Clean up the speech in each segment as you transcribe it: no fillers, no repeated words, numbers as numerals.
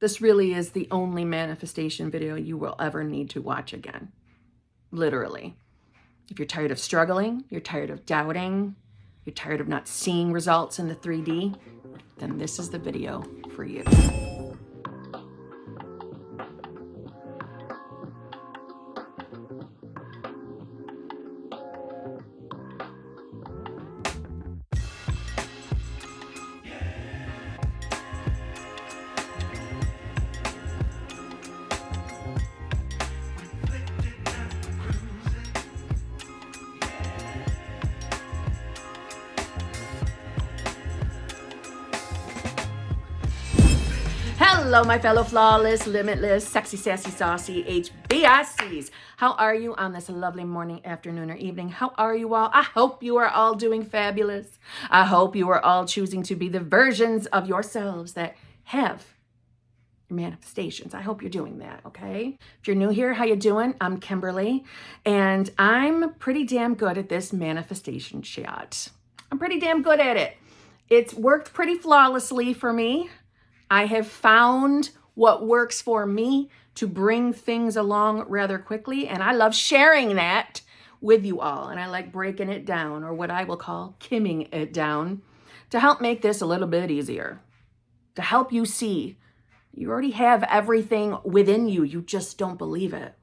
This really is the only manifestation video you will ever need to watch again. Literally. If you're tired of struggling, you're tired of doubting, you're tired of not seeing results in the 3D, then this is the video for you. Hello, my fellow flawless, limitless, sexy, sassy, saucy HBICs. How are you on this lovely morning, afternoon, or evening? How are you all? I hope you are all doing fabulous. I hope you are all choosing to be the versions of yourselves that have your manifestations. I hope you're doing that, okay? If you're new here, how you doing? I'm Kimberly, and I'm pretty damn good at this manifestation shit. I'm pretty damn good at it. It's worked pretty flawlessly for me. I have found what works for me to bring things along rather quickly, and I love sharing that with you all. And I like breaking it down, or what I will call kimming it down, to help make this a little bit easier, to help you see you already have everything within you. You just don't believe it.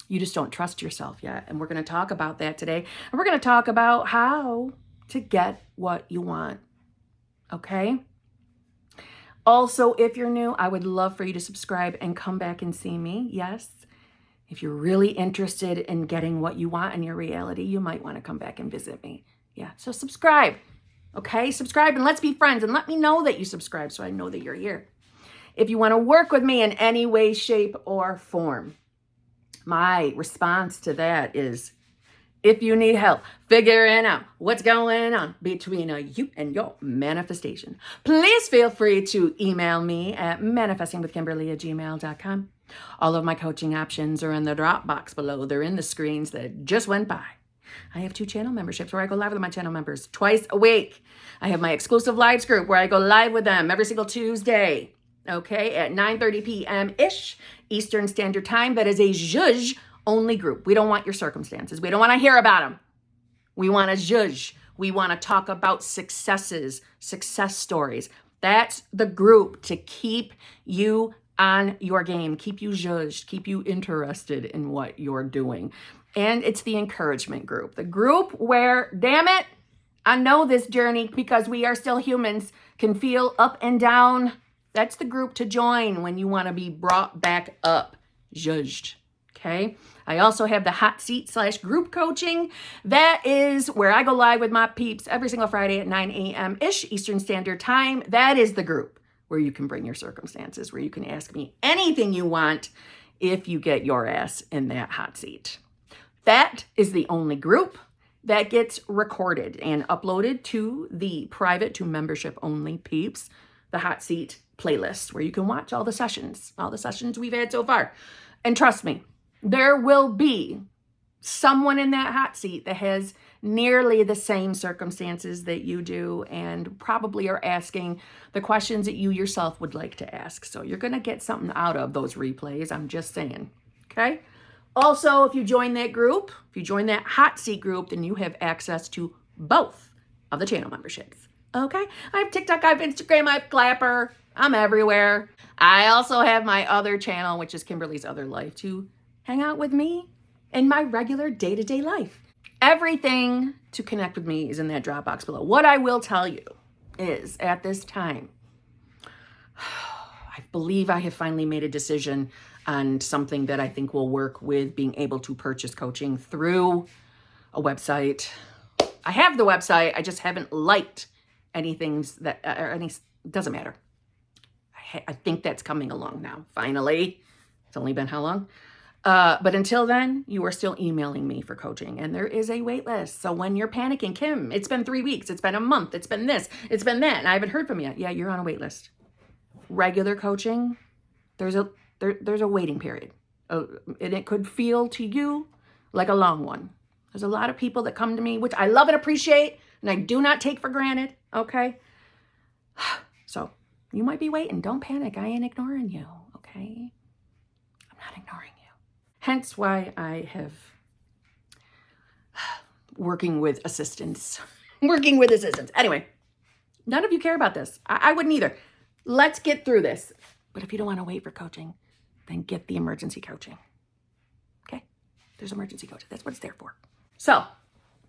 You just don't trust yourself yet. And we're going to talk about that today. And we're going to talk about how to get what you want. Okay? Also, if you're new, I would love for you to subscribe and come back and see me. Yes. If you're really interested in getting what you want in your reality, you might want to come back and visit me. Yeah. So subscribe. Okay? Subscribe and let's be friends, and let me know that you subscribe so I know that you're here. If you want to work with me in any way, shape, or form, my response to that is, if you need help figuring out what's going on between you and your manifestation, please feel free to email me at manifestingwithkimberly@gmail.com. All of my coaching options are in the drop box below. They're in the screens that just went by. I have 2 channel memberships where I go live with my channel members twice a week. I have my exclusive lives group where I go live with them every single Tuesday, okay, at 9:30 p.m.-ish Eastern Standard Time. That is a zhuzh only group. We don't want your circumstances. We don't want to hear about them. We want to zhuzh. We want to talk about successes, success stories. That's the group to keep you on your game, keep you zhuzhed, keep you interested in what you're doing. And it's the encouragement group, the group where, damn it, I know this journey because we are still humans, can feel up and down. That's the group to join when you want to be brought back up, zhuzhed. Okay. I also have the hot seat / group coaching. That is where I go live with my peeps every single Friday at 9 a.m.-ish Eastern Standard Time. That is the group where you can bring your circumstances, where you can ask me anything you want if you get your ass in that hot seat. That is the only group that gets recorded and uploaded to the private to membership only peeps, the hot seat playlist, where you can watch all the sessions we've had so far. And trust me, there will be someone in that hot seat that has nearly the same circumstances that you do and probably are asking the questions that you yourself would like to ask. So you're going to get something out of those replays. I'm just saying. Okay. Also, if you join that group, if you join that hot seat group, then you have access to both of the channel memberships. Okay. I have TikTok, I have Instagram, I have Clapper. I'm everywhere. I also have my other channel, which is Kimberly's Other Life, to hang out with me in my regular day-to-day life. Everything to connect with me is in that drop box below. What I will tell you is, at this time, I believe I have finally made a decision on something that I think will work with being able to purchase coaching through a website. I have the website. I just haven't liked anything that, doesn't matter. I think that's coming along now, finally. It's only been how long? But until then, you are still emailing me for coaching, and there is a wait list. So when you're panicking, Kim, it's been 3 weeks, it's been a month, it's been this, it's been that, and I haven't heard from you yet. Yeah, you're on a wait list. Regular coaching, there's a waiting period. And it could feel to you like a long one. There's a lot of people that come to me, which I love and appreciate, and I do not take for granted, okay? So You might be waiting. Don't panic. I ain't ignoring you, okay? I'm not ignoring you. Hence why I have working with assistants. Anyway, none of you care about this. I wouldn't either. Let's get through this. But if you don't want to wait for coaching, then get the emergency coaching. Okay? There's emergency coaching. That's what it's there for. So,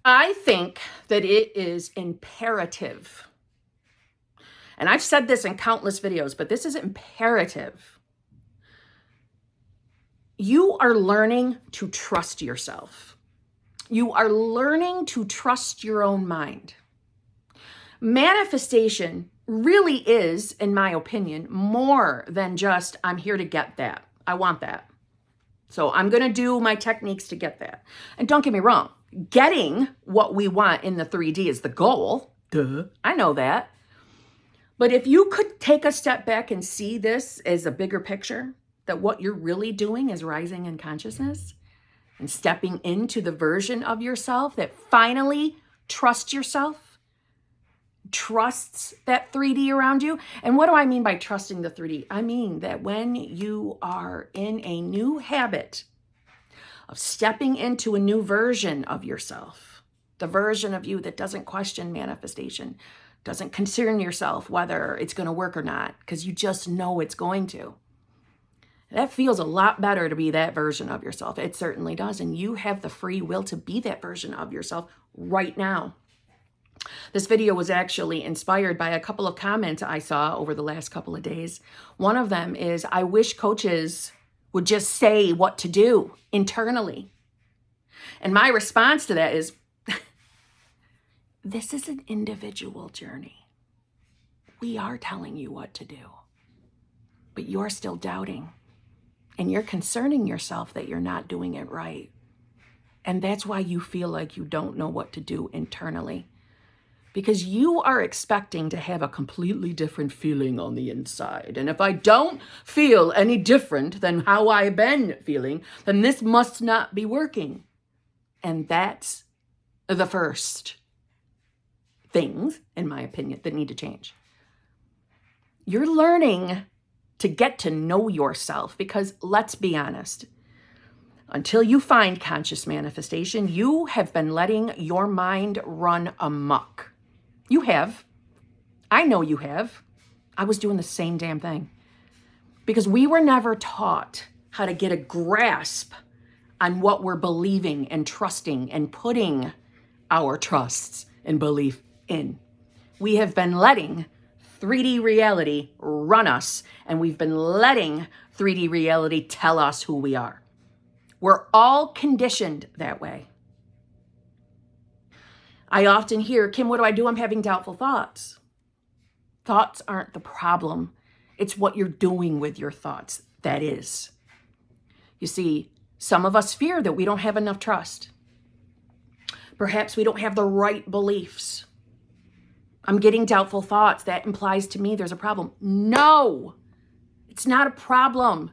I think that it is imperative, and I've said this in countless videos, but this is imperative. You are learning to trust yourself. You are learning to trust your own mind. Manifestation really is, in my opinion, more than just, I'm here to get that. I want that. So I'm going to do my techniques to get that. And don't get me wrong, getting what we want in the 3D is the goal. Duh. I know that. But if you could take a step back and see this as a bigger picture, that what you're really doing is rising in consciousness and stepping into the version of yourself that finally trusts yourself, trusts that 3D around you. And what do I mean by trusting the 3D? I mean that when you are in a new habit of stepping into a new version of yourself, the version of you that doesn't question manifestation, doesn't concern yourself whether it's going to work or not, because you just know it's going to. That feels a lot better to be that version of yourself. It certainly does. And you have the free will to be that version of yourself right now. This video was actually inspired by a couple of comments I saw over the last couple of days. One of them is, I wish coaches would just say what to do internally. And my response to that is, this is an individual journey. We are telling you what to do, but you're still doubting. And you're concerning yourself that you're not doing it right. And that's why you feel like you don't know what to do internally. Because you are expecting to have a completely different feeling on the inside. And if I don't feel any different than how I've been feeling, then this must not be working. And that's the first things, in my opinion, that need to change. You're learning to get to know yourself, because let's be honest, until you find conscious manifestation, you have been letting your mind run amok. You have. I know you have. I was doing the same damn thing, because we were never taught how to get a grasp on what we're believing and trusting and putting our trusts and belief in. We have been letting 3D reality run us, and we've been letting 3D reality tell us who we are. We're all conditioned that way. I often hear, Kim, what do I do? I'm having doubtful thoughts. Thoughts aren't the problem. It's what you're doing with your thoughts that is. You see, some of us fear that we don't have enough trust. Perhaps we don't have the right beliefs. I'm getting doubtful thoughts. That implies to me there's a problem. No, it's not a problem.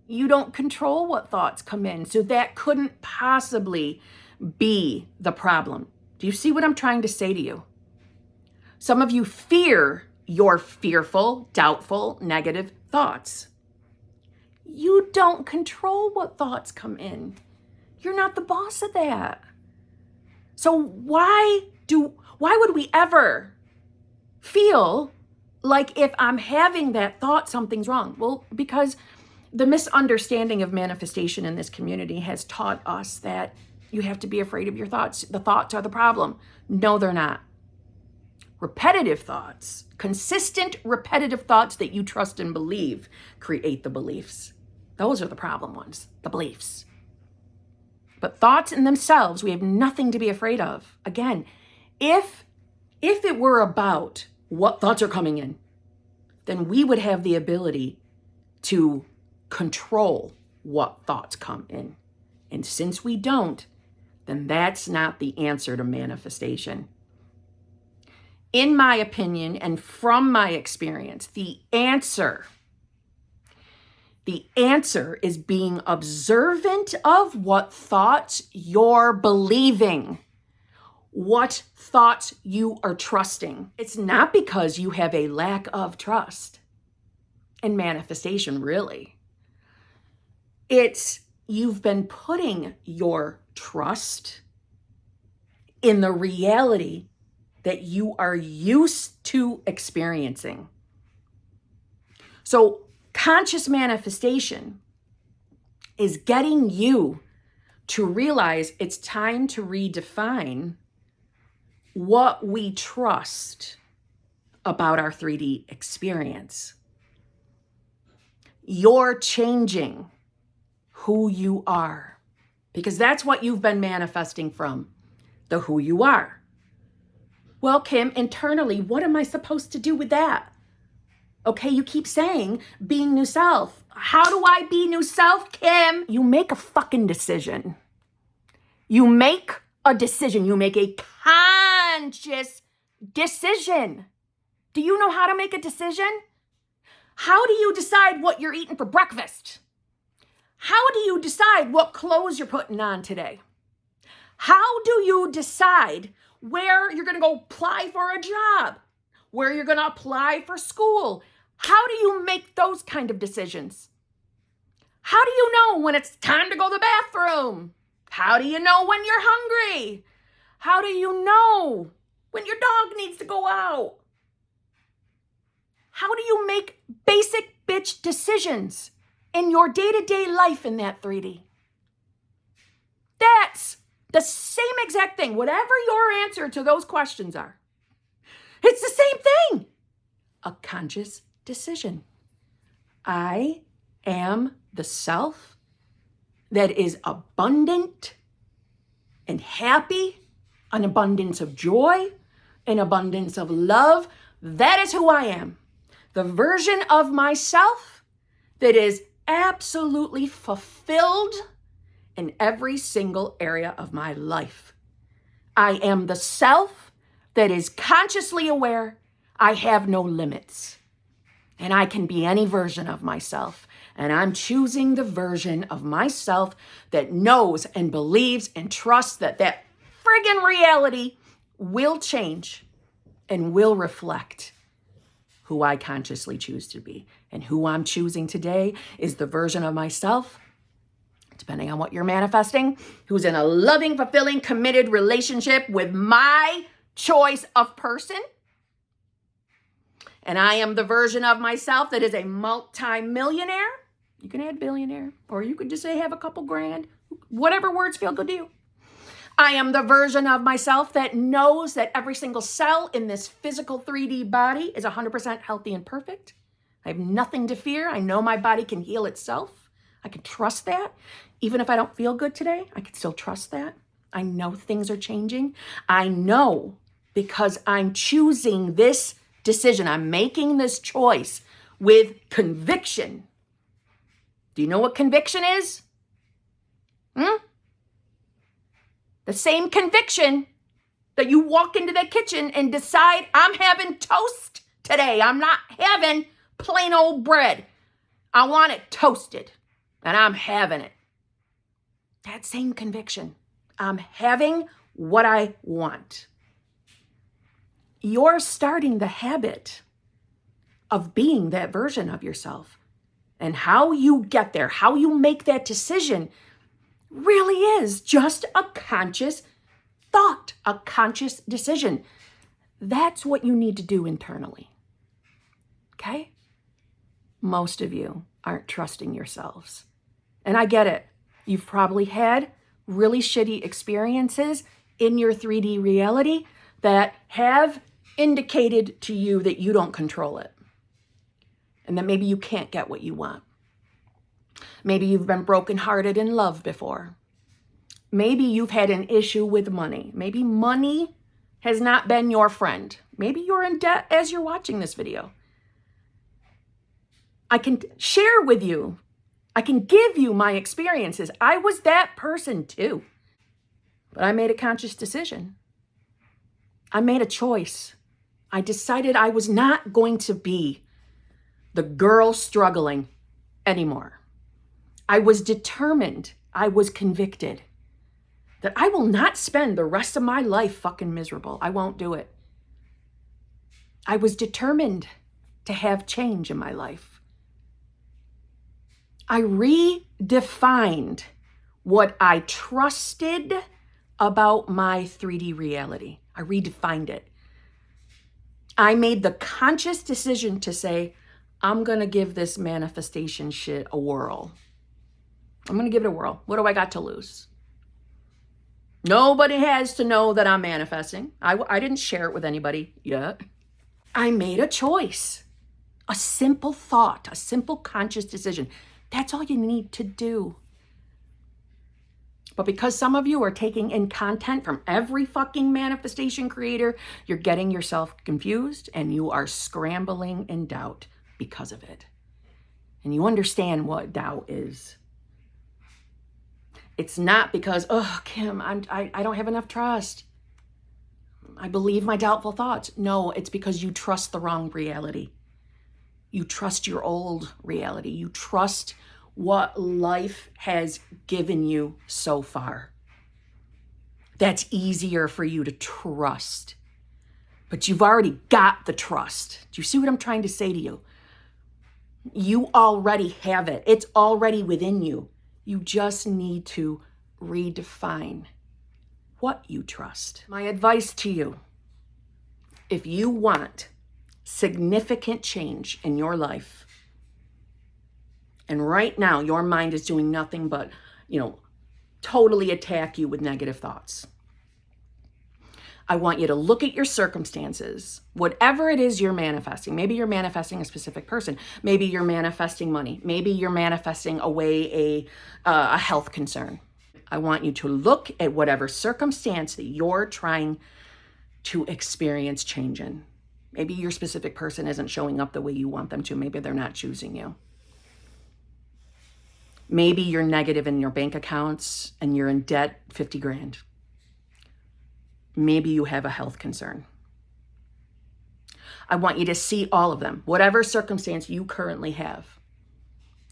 You don't control what thoughts come in, so that couldn't possibly be the problem. Do you see what I'm trying to say to you? Some of you fear your fearful, doubtful, negative thoughts. You don't control what thoughts come in. You're not the boss of that. So why would we ever feel like if I'm having that thought, something's wrong? Well, because the misunderstanding of manifestation in this community has taught us that you have to be afraid of your thoughts. The thoughts are the problem. No, they're not. Repetitive thoughts, consistent repetitive thoughts that you trust and believe create the beliefs. Those are the problem ones, the beliefs. But thoughts in themselves, we have nothing to be afraid of. Again, if it were about what thoughts are coming in, then we would have the ability to control what thoughts come in. And since we don't, then that's not the answer to manifestation. In my opinion, and from my experience, the answer is being observant of what thoughts you're believing. what thoughts you are trusting. It's not because you have a lack of trust in manifestation, really. It's you've been putting your trust in the reality that you are used to experiencing. So conscious manifestation is getting you to realize it's time to redefine what we trust about our 3D experience. You're changing who you are, because that's what you've been manifesting from, the who you are. Well, Kim, internally, what am I supposed to do with that? Okay, you keep saying being new self. How do I be new self, Kim? You make a fucking decision. You make a decision. You make a conscious decision. Do you know how to make a decision? How do you decide what you're eating for breakfast? How do you decide what clothes you're putting on today? How do you decide where you're going to go apply for a job? Where you're going to apply for school? How do you make those kind of decisions? How do you know when it's time to go to the bathroom? How do you know when you're hungry? How do you know when your dog needs to go out? How do you make basic bitch decisions in your day-to-day life in that 3D? That's the same exact thing. Whatever your answer to those questions are, it's the same thing. A conscious decision. I am the self that is abundant and happy, an abundance of joy, an abundance of love. That is who I am. The version of myself that is absolutely fulfilled in every single area of my life. I am the self that is consciously aware I have no limits. And I can be any version of myself. And I'm choosing the version of myself that knows and believes and trusts that that friggin' reality will change and will reflect who I consciously choose to be. And who I'm choosing today is the version of myself, depending on what you're manifesting, who's in a loving, fulfilling, committed relationship with my choice of person. And I am the version of myself that is a multi-millionaire. You can add billionaire, or you could just say have a couple grand, whatever words feel good to you. I am the version of myself that knows that every single cell in this physical 3D body is 100% healthy and perfect. I have nothing to fear. I know my body can heal itself. I can trust that. Even if I don't feel good today, I can still trust that. I know things are changing. I know because I'm choosing this decision. I'm making this choice with conviction. Do you know what conviction is? The same conviction that you walk into the kitchen and decide, I'm having toast today. I'm not having plain old bread. I want it toasted, and I'm having it. That same conviction. I'm having what I want. You're starting the habit of being that version of yourself. And how you get there, how you make that decision really is just a conscious thought, a conscious decision. That's what you need to do internally. Okay? Most of you aren't trusting yourselves. And I get it. You've probably had really shitty experiences in your 3D reality that have indicated to you that you don't control it. And that maybe you can't get what you want. Maybe you've been brokenhearted in love before. Maybe you've had an issue with money. Maybe money has not been your friend. Maybe you're in debt as you're watching this video. I can share with you. I can give you my experiences. I was that person too. But I made a conscious decision. I made a choice. I decided I was not going to be the girl struggling anymore. I was determined. I was convicted that I will not spend the rest of my life fucking miserable. I won't do it. I was determined to have change in my life. I redefined what I trusted about my 3D reality. I redefined it. I made the conscious decision to say, I'm going to give this manifestation shit a whirl. I'm going to give it a whirl. What do I got to lose? Nobody has to know that I'm manifesting. I didn't share it with anybody yet. I made a choice, a simple thought, a simple conscious decision. That's all you need to do. But because some of you are taking in content from every fucking manifestation creator, you're getting yourself confused and you are scrambling in doubt because of it. And you understand what doubt is. It's not because, oh, Kim, I don't have enough trust. I believe my doubtful thoughts. No, it's because you trust the wrong reality. You trust your old reality. You trust what life has given you so far. That's easier for you to trust. But you've already got the trust. Do you see what I'm trying to say to you? You already have it. It's already within you. You just need to redefine what you trust. My advice to you, if you want significant change in your life, and right now your mind is doing nothing but, totally attack you with negative thoughts, I want you to look at your circumstances, whatever it is you're manifesting. Maybe you're manifesting a specific person. Maybe you're manifesting money. Maybe you're manifesting away a health concern. I want you to look at whatever circumstance that you're trying to experience change in. Maybe your specific person isn't showing up the way you want them to. Maybe they're not choosing you. Maybe you're negative in your bank accounts and you're in debt 50 grand. Maybe you have a health concern. I want you to see all of them, whatever circumstance you currently have.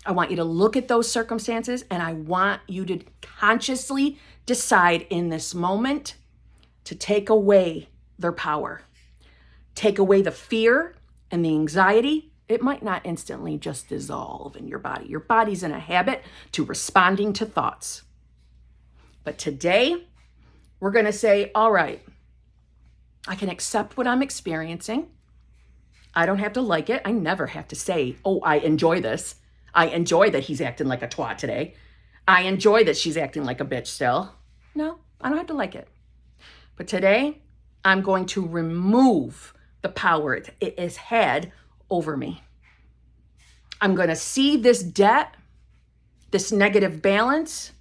I want you to look at those circumstances and I want you to consciously decide in this moment to take away their power. Take away the fear and the anxiety. It might not instantly just dissolve in your body. Your body's in a habit to responding to thoughts. But today, we're going to say, all right, I can accept what I'm experiencing. I don't have to like it. I never have to say, oh, I enjoy this. I enjoy that he's acting like a twat today. I enjoy that she's acting like a bitch still. No, I don't have to like it. But today, I'm going to remove the power it has had over me. I'm going to see this debt, this negative balance,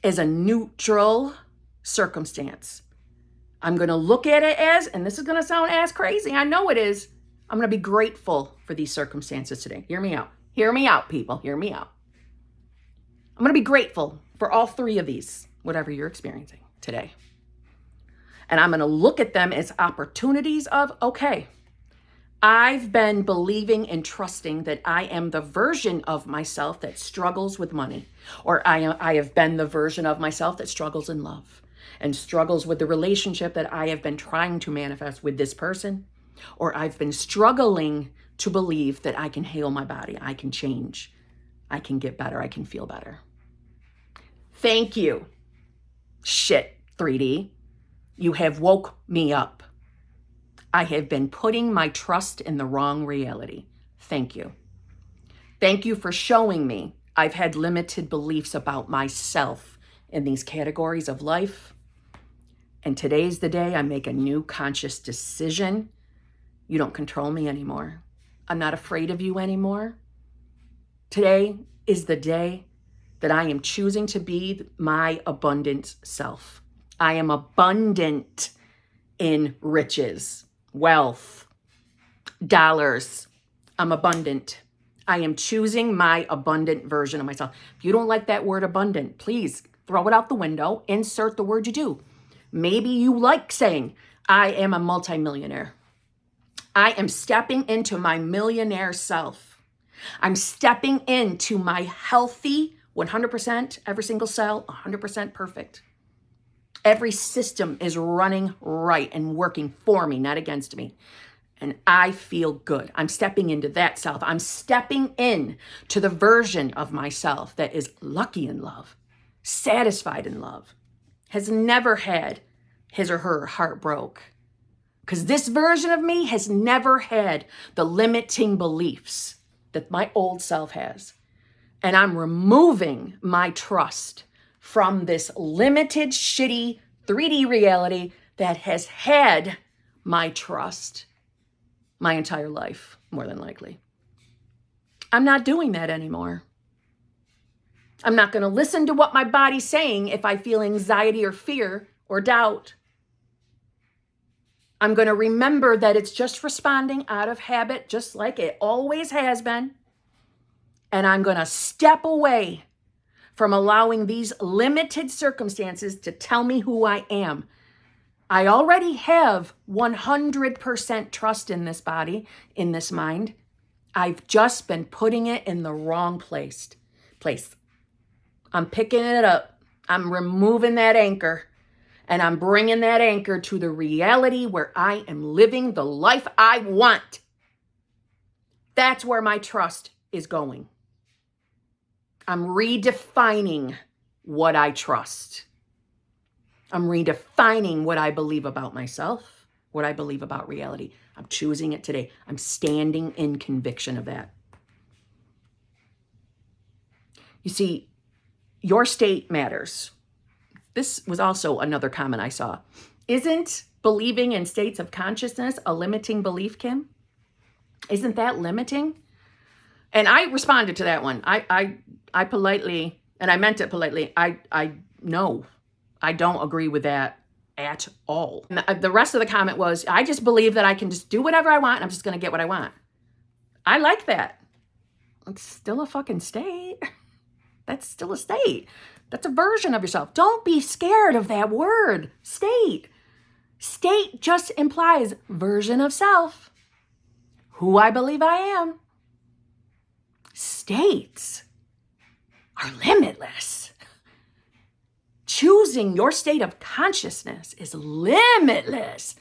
as a neutral circumstance. I'm going to look at it as, and this is going to sound as crazy, I know it is, I'm going to be grateful for these circumstances today. Hear me out. Hear me out, people. Hear me out. I'm going to be grateful for all three of these, whatever you're experiencing today. And I'm going to look at them as opportunities of, okay, I've been believing and trusting that I am the version of myself that struggles with money, or I have been the version of myself that struggles in love and struggles with the relationship that I have been trying to manifest with this person, or I've been struggling to believe that I can heal my body, I can change, I can get better, I can feel better. Thank you. Shit, 3D. You have woke me up. I have been putting my trust in the wrong reality. Thank you. Thank you for showing me I've had limited beliefs about myself in these categories of life. And today's the day I make a new conscious decision. You don't control me anymore. I'm not afraid of you anymore. Today is the day that I am choosing to be my abundant self. I am abundant in riches, wealth, dollars. I'm abundant. I am choosing my abundant version of myself. If you don't like that word abundant, please throw it out the window, insert the word you do. Maybe you like saying, I am a multimillionaire. I am stepping into my millionaire self. I'm stepping into my healthy, 100%, every single cell, 100% perfect. Every system is running right and working for me, not against me. And I feel good. I'm stepping into that self. I'm stepping in to the version of myself that is lucky in love, satisfied in love, has never had his or her heart broke. Because this version of me has never had the limiting beliefs that my old self has. And I'm removing my trust from this limited, shitty 3D reality that has had my trust my entire life, more than likely. I'm not doing that anymore. I'm not going to listen to what my body's saying if I feel anxiety or fear or doubt. I'm going to remember that it's just responding out of habit, just like it always has been. And I'm going to step away from allowing these limited circumstances to tell me who I am. I already have 100% trust in this body, in this mind. I've just been putting it in the wrong place. I'm picking it up. I'm removing that anchor, and I'm bringing that anchor to the reality where I am living the life I want. That's where my trust is going. I'm redefining what I trust. I'm redefining what I believe about myself, what I believe about reality. I'm choosing it today. I'm standing in conviction of that. You see, your state matters. This was also another comment I saw. Isn't believing in states of consciousness a limiting belief, Kim? Isn't that limiting? And I responded to that one. I politely, and I meant it politely, no, I don't agree with that at all. And the rest of the comment was, I just believe that I can just do whatever I want and I'm just going to get what I want. I like that. It's still a fucking state. That's still a state. That's a version of yourself. Don't be scared of that word, state. State just implies version of self. Who I believe I am. States are limitless. Choosing your state of consciousness is limitless.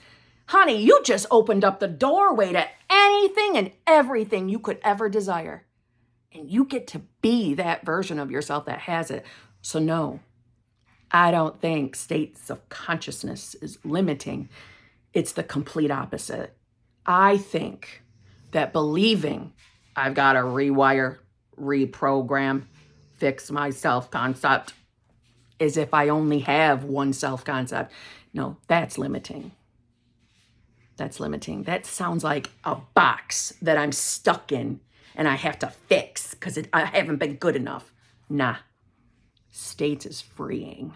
Honey, you just opened up the doorway to anything and everything you could ever desire. And you get to be that version of yourself that has it. So no, I don't think states of consciousness is limiting. It's the complete opposite. I think that believing I've got to rewire, reprogram, fix my self-concept as if I only have one self-concept. No, that's limiting. That's limiting. That sounds like a box that I'm stuck in and I have to fix because I haven't been good enough. Nah. States is freeing.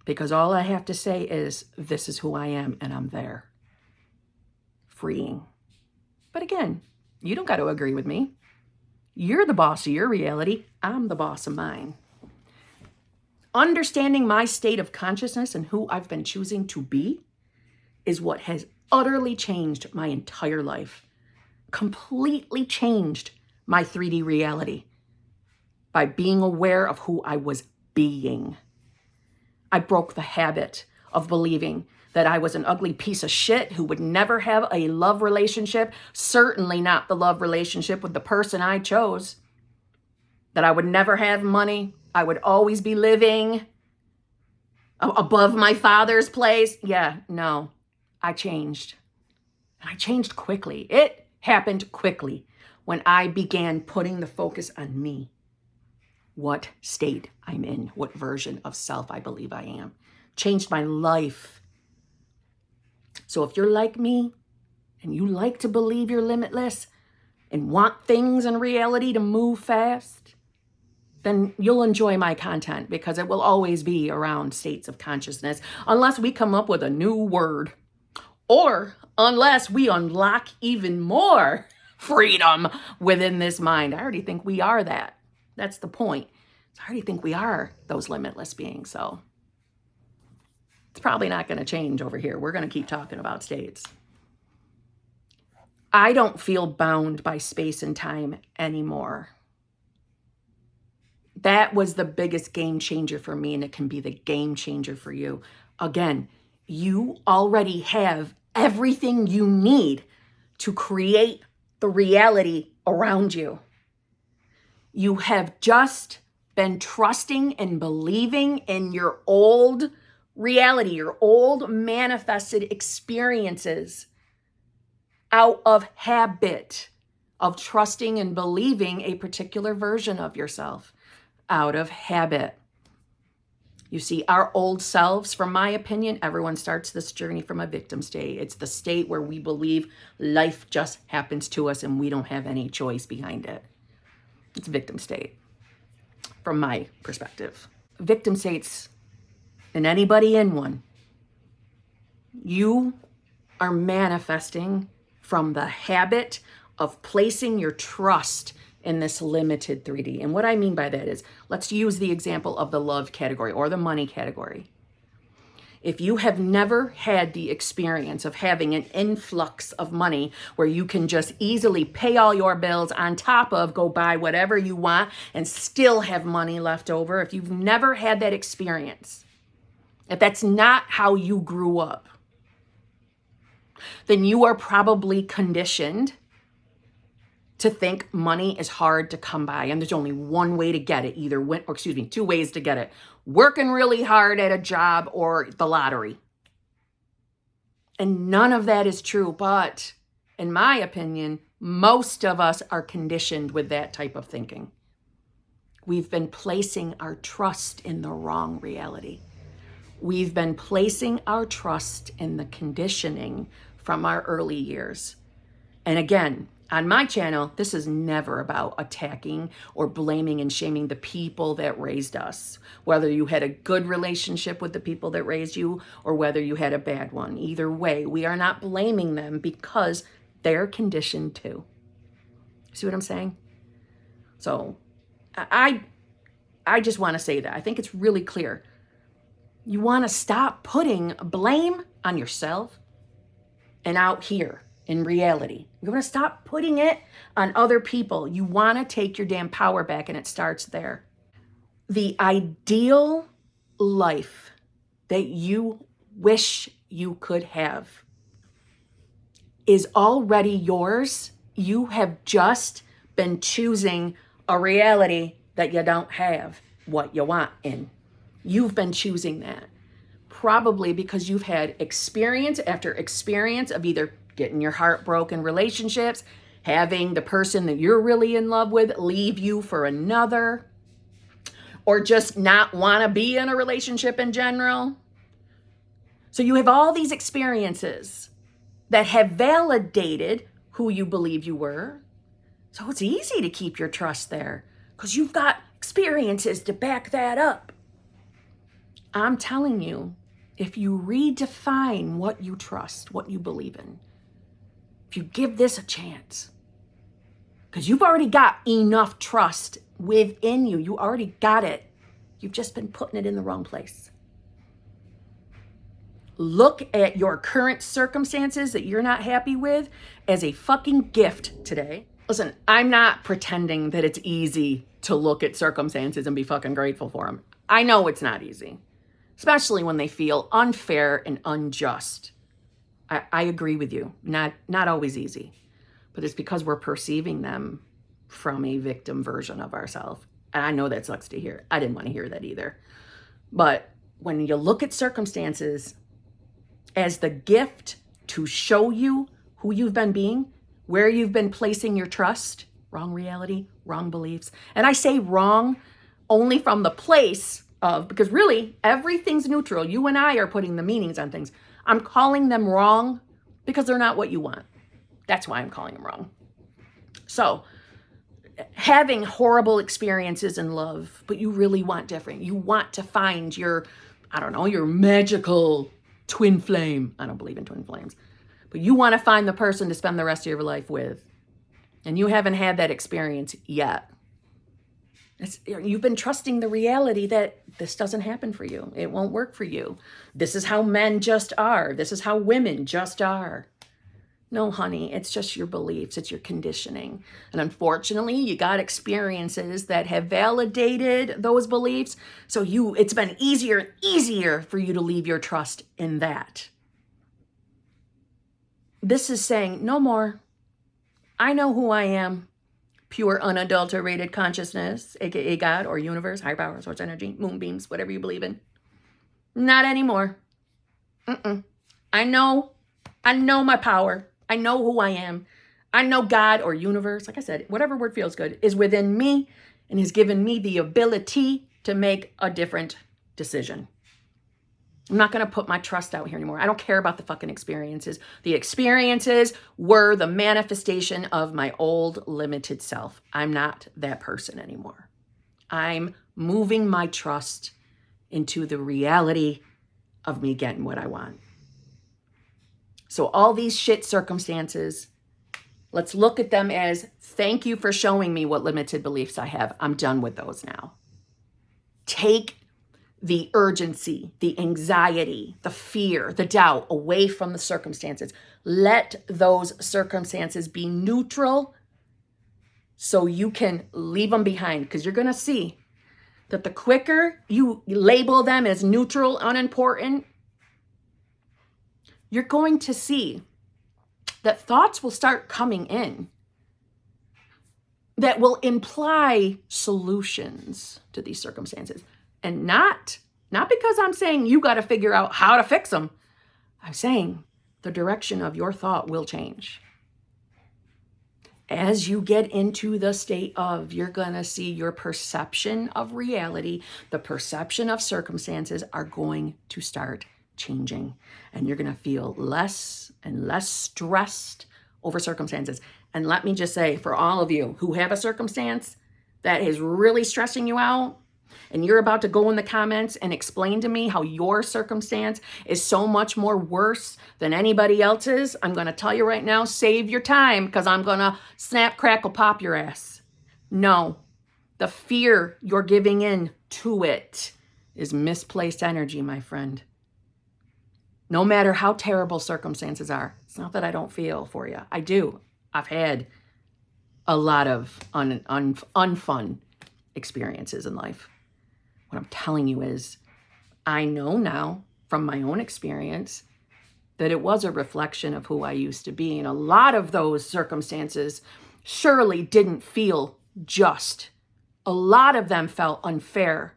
Because all I have to say is, this is who I am and I'm there. Freeing. But again, you don't got to agree with me. You're the boss of your reality. I'm the boss of mine. Understanding my state of consciousness and who I've been choosing to be is what has utterly changed my entire life. Completely changed my 3D reality by being aware of who I was being. I broke the habit of believing that I was an ugly piece of shit who would never have a love relationship, certainly not the love relationship with the person I chose, that I would never have money, I would always be living above my father's place. Yeah, no, I changed. And I changed quickly. It happened quickly when I began putting the focus on me. What state I'm in, what version of self I believe I am. Changed my life. So if you're like me and you like to believe you're limitless and want things in reality to move fast, then you'll enjoy my content because it will always be around states of consciousness unless we come up with a new word or unless we unlock even more freedom within this mind. I already think we are that. That's the point. So I already think we are those limitless beings. So it's probably not going to change over here. We're going to keep talking about states. I don't feel bound by space and time anymore. That was the biggest game changer for me, and it can be the game changer for you. Again, you already have everything you need to create the reality around you. You have just been trusting and believing in your old reality, your old manifested experiences out of habit of trusting and believing a particular version of yourself out of habit. You see, our old selves, from my opinion, everyone starts this journey from a victim state. It's the state where we believe life just happens to us and we don't have any choice behind it. It's a victim state, from my perspective. Victim states, and anybody in one, you are manifesting from the habit of placing your trust in this limited 3D. And what I mean by that is, let's use the example of the love category or the money category. If you have never had the experience of having an influx of money where you can just easily pay all your bills on top of go buy whatever you want and still have money left over, if you've never had that experience, if that's not how you grew up, then you are probably conditioned to think money is hard to come by and there's only one way to get it, two ways to get it. Working really hard at a job or the lottery. And none of that is true, but in my opinion, most of us are conditioned with that type of thinking. We've been placing our trust in the wrong reality. We've been placing our trust in the conditioning from our early years. And again, on my channel, this is never about attacking or blaming and shaming the people that raised us. Whether you had a good relationship with the people that raised you or whether you had a bad one. Either way, we are not blaming them because they're conditioned too. See what I'm saying? So I just want to say that. I think it's really clear. You want to stop putting blame on yourself and out here. In reality, you want to stop putting it on other people. You want to take your damn power back, and it starts there. The ideal life that you wish you could have is already yours. You have just been choosing a reality that you don't have what you want in. You've been choosing that. Probably because you've had experience after experience of either getting your heart broken relationships, having the person that you're really in love with leave you for another, or just not want to be in a relationship in general. So you have all these experiences that have validated who you believe you were. So it's easy to keep your trust there because you've got experiences to back that up. I'm telling you, if you redefine what you trust, what you believe in, if you give this a chance, because you've already got enough trust within you. You already got it. You've just been putting it in the wrong place. Look at your current circumstances that you're not happy with as a fucking gift today. Listen, I'm not pretending that it's easy to look at circumstances and be fucking grateful for them. I know it's not easy, especially when they feel unfair and unjust. I agree with you. Not always easy, but it's because we're perceiving them from a victim version of ourselves. And I know that sucks to hear. I didn't want to hear that either. But when you look at circumstances as the gift to show you who you've been being, where you've been placing your trust, wrong reality, wrong beliefs. And I say wrong only from the place of, because really everything's neutral. You and I are putting the meanings on things. I'm calling them wrong because they're not what you want. That's why I'm calling them wrong. So having horrible experiences in love, but you really want different. You want to find your, your magical twin flame. I don't believe in twin flames, but you want to find the person to spend the rest of your life with. And you haven't had that experience yet. You've been trusting the reality that this doesn't happen for you. It won't work for you. This is how men just are. This is how women just are. No, honey, it's just your beliefs. It's your conditioning. And unfortunately, you got experiences that have validated those beliefs. So it's been easier and easier for you to leave your trust in that. This is saying, no more. I know who I am. Pure, unadulterated consciousness, aka God or universe, higher power, source energy, moonbeams, whatever you believe in. Not anymore. I know my power. I know who I am. I know God or universe, like I said, whatever word feels good, is within me and has given me the ability to make a different decision. I'm not going to put my trust out here anymore. I don't care about the fucking experiences. The experiences were the manifestation of my old limited self. I'm not that person anymore. I'm moving my trust into the reality of me getting what I want. So all these shit circumstances, let's look at them as, thank you for showing me what limited beliefs I have. I'm done with those now. Take the urgency, the anxiety, the fear, the doubt away from the circumstances. Let those circumstances be neutral so you can leave them behind, because you're going to see that the quicker you label them as neutral, unimportant, you're going to see that thoughts will start coming in that will imply solutions to these circumstances. And not because I'm saying you got to figure out how to fix them. I'm saying the direction of your thought will change. As you get into the state of, you're going to see your perception of reality, the perception of circumstances are going to start changing. And you're going to feel less and less stressed over circumstances. And let me just say, for all of you who have a circumstance that is really stressing you out, and you're about to go in the comments and explain to me how your circumstance is so much more worse than anybody else's, I'm going to tell you right now, save your time, because I'm going to snap, crackle, pop your ass. No, the fear you're giving in to it is misplaced energy, my friend. No matter how terrible circumstances are, it's not that I don't feel for you. I do. I've had a lot of unfun experiences in life. What I'm telling you is, I know now from my own experience that it was a reflection of who I used to be. And a lot of those circumstances surely didn't feel just. A lot of them felt unfair.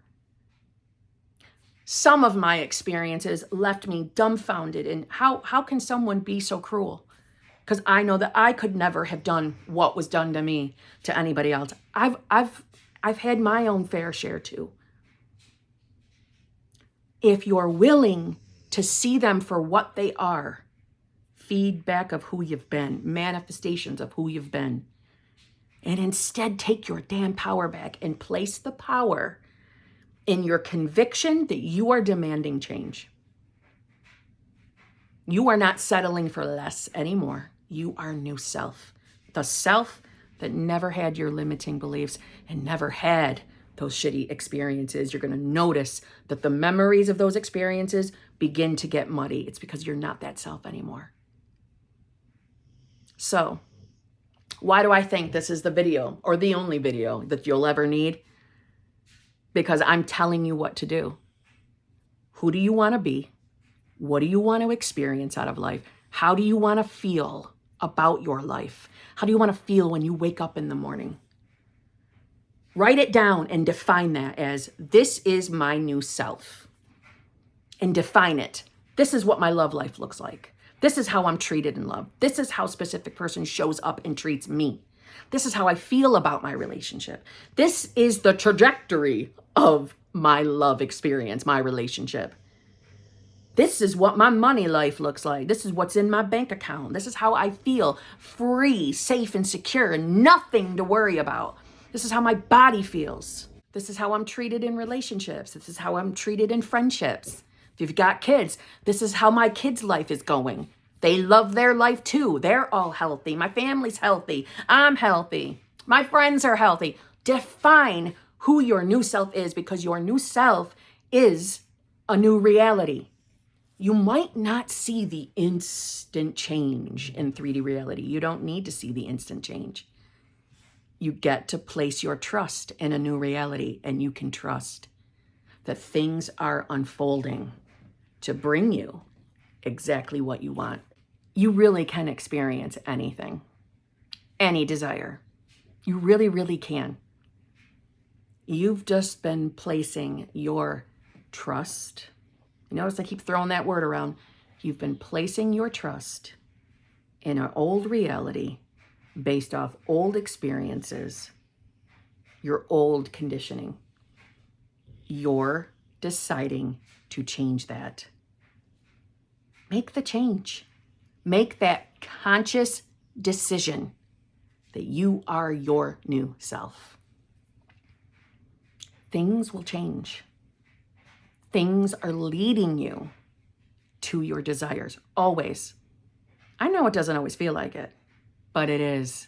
Some of my experiences left me dumbfounded. And how can someone be so cruel? Because I know that I could never have done what was done to me to anybody else. I've had my own fair share too. If you're willing to see them for what they are, feedback of who you've been, manifestations of who you've been, and instead take your damn power back and place the power in your conviction that you are demanding change. You are not settling for less anymore. You are new self. The self that never had your limiting beliefs and never had those shitty experiences. You're going to notice that the memories of those experiences begin to get muddy. It's because you're not that self anymore. So, why do I think this is the video, or the only video that you'll ever need? Because I'm telling you what to do. Who do you want to be? What do you want to experience out of life? How do you want to feel about your life? How do you want to feel when you wake up in the morning? Write it down and define that as, this is my new self. And define it. This is what my love life looks like. This is how I'm treated in love. This is how a specific person shows up and treats me. This is how I feel about my relationship. This is the trajectory of my love experience, my relationship. This is what my money life looks like. This is what's in my bank account. This is how I feel free, safe, and secure, and nothing to worry about. This is how my body feels. This is how I'm treated in relationships. This is how I'm treated in friendships. If you've got kids, this is how my kids' life is going. They love their life too. They're all healthy. My family's healthy. I'm healthy. My friends are healthy. Define who your new self is, because your new self is a new reality. You might not see the instant change in 3D reality. You don't need to see the instant change. You get to place your trust in a new reality, and you can trust that things are unfolding to bring you exactly what you want. You really can experience anything, any desire. You really, really can. You've just been placing your trust. You notice I keep throwing that word around. You've been placing your trust in an old reality based off old experiences, your old conditioning. You're deciding to change that. Make the change. Make that conscious decision that you are your new self. Things will change. Things are leading you to your desires, always. I know it doesn't always feel like it, but it is.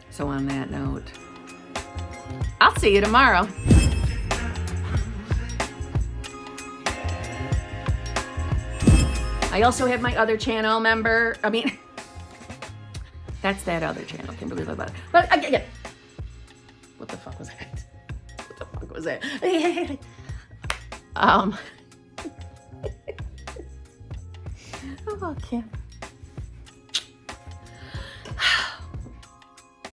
So on that note, I'll see you tomorrow. I also have my other channel member. That's that other channel, Kimberly. But again, what the fuck was that? What the fuck was that? Oh, Kim.